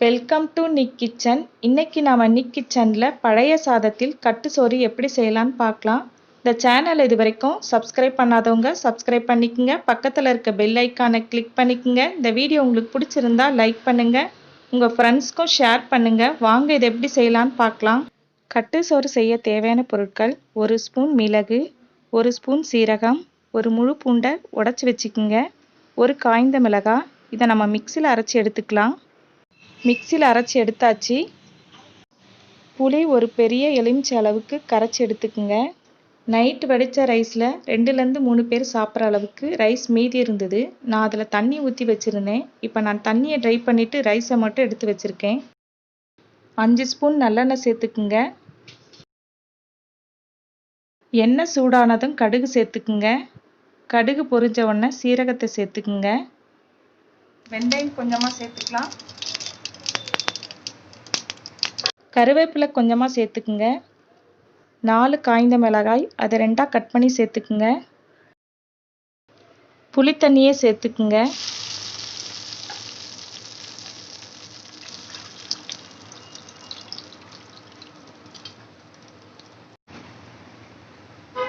Welcome to Nick kitchen. இன்னைக்கு நாம நிக் கிச்சன்ல பழைய சாதத்தில் கட்டு சோறு எப்படி செய்யலாம்னு பார்க்கலாம். இந்த சேனல் இது வரைக்கும் சப்ஸ்கிரைப் பண்ணாதவங்க சப்ஸ்கிரைப் பண்ணிக்கங்க. பக்கத்தில் இருக்க பெல் ஐக்கானை கிளிக் பண்ணிக்கங்க. இந்த வீடியோ உங்களுக்கு பிடிச்சிருந்தா லைக் பண்ணுங்க. உங்க ஃப்ரெண்ட்ஸ்க்கும் ஷேர் பண்ணுங்க. வாங்க இதை எப்படி செய்யலாம்னு பார்க்கலாம். கட்டு சோறு செய்ய தேவையான பொருட்கள்: 1 ஸ்பூன் மிளகு, 1 ஸ்பூன் சீரகம், ஒரு முழு பூண்டை உடைச்சி வச்சுக்கோங்க, ஒரு காய்ந்த மிளகாய். இதை நம்ம மிக்சியில் அரைச்சி எடுத்துக்கலாம். மிக்சியில் அரைச்சி எடுத்தாச்சு. புளி ஒரு பெரிய எலுமிச்சை அளவுக்கு கரைச்சி எடுத்துக்குங்க. நைட்டு வடித்த ரைஸில் 2லேருந்து 3 பேர் சாப்பிட்ற அளவுக்கு ரைஸ் மீதி இருந்தது. நான் அதில் தண்ணி ஊற்றி வச்சுருந்தேன். இப்போ நான் தண்ணியை ட்ரை பண்ணிவிட்டு ரைஸை மட்டும் எடுத்து வச்சுருக்கேன். 5 ஸ்பூன் நல்லெண்ணெய் சேர்த்துக்குங்க. எண்ணெய் சூடானதும் கடுகு சேர்த்துக்குங்க. கடுகு பொரிஞ்ச உடனே சீரகத்தை சேர்த்துக்குங்க. வெந்தயம் கொஞ்சமாக சேர்த்துக்கலாம். கருவேப்பிலை கொஞ்சமாக சேர்த்துக்குங்க. 4 காய்ந்த மிளகாய் அதை 2ஆக கட் பண்ணி சேர்த்துக்குங்க. புளி தண்ணியே சேர்த்துக்குங்க.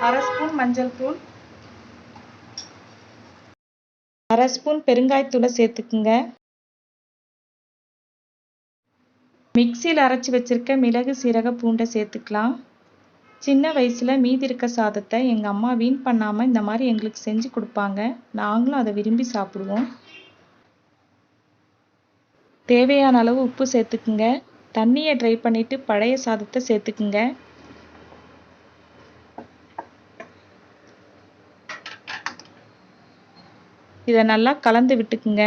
அரை ஸ்பூன் மஞ்சள் தூள், அரை ஸ்பூன் பெருங்காயத்தூளை சேர்த்துக்குங்க. மிக்சியில் அரைச்சி வச்சிருக்க மிளகு சீரக பூண்டை சேர்த்துக்கலாம். சின்ன வயசில் மீதி இருக்க சாதத்தை எங்கள் அம்மா வீண் பண்ணாமல் இந்த மாதிரி எங்களுக்கு செஞ்சு கொடுப்பாங்க. நாங்களும் அதை விரும்பி சாப்பிடுவோம். தேவையான அளவு உப்பு சேர்த்துக்குங்க. தண்ணியை ட்ரை பண்ணிவிட்டு பழைய சாதத்தை சேர்த்துக்குங்க. இதை நல்லா கலந்து விட்டுக்குங்க.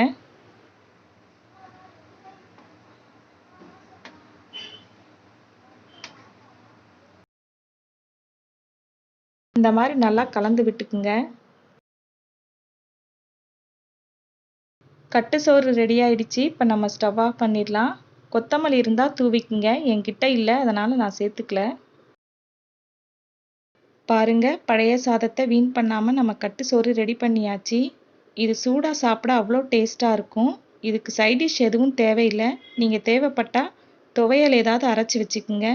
இந்த மாதிரி நல்லா கலந்து விட்டுக்குங்க. கட்டு சோறு ரெடி ஆயிடுச்சு. இப்போ நம்ம ஸ்டவ் ஆஃப் பண்ணிடலாம். கொத்தமல்லி இருந்தால் தூவிக்குங்க. என்கிட்ட இல்லை, அதனால் நான் சேர்த்துக்கல. பாருங்க, பழைய சாதத்தை வீண் பண்ணாமல் நம்ம கட்டு சோறு ரெடி பண்ணியாச்சு. இது சூடாக சாப்பிட அவ்வளோ டேஸ்ட்டாக இருக்கும். இதுக்கு சைட் டிஷ் எதுவும் தேவையில்லை. நீங்கள் தேவைப்பட்டால் துவையல் ஏதாவது அரைச்சி வச்சுக்குங்க.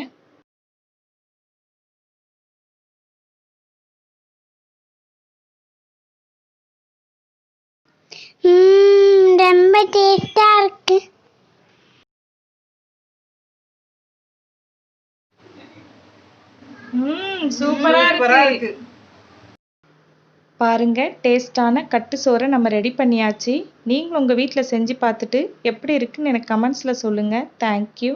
ரொம்ப டேஸ்டா இருக்கு. சூப்பரா இருக்கு. பாருங்க, டேஸ்டான கட்டு சோறை நம்ம ரெடி பண்ணியாச்சு. நீங்களும் உங்கள் வீட்டில் செஞ்சு பார்த்துட்டு எப்படி இருக்குன்னு எனக்கு கமெண்ட்ஸில் சொல்லுங்கள். தேங்க்யூ.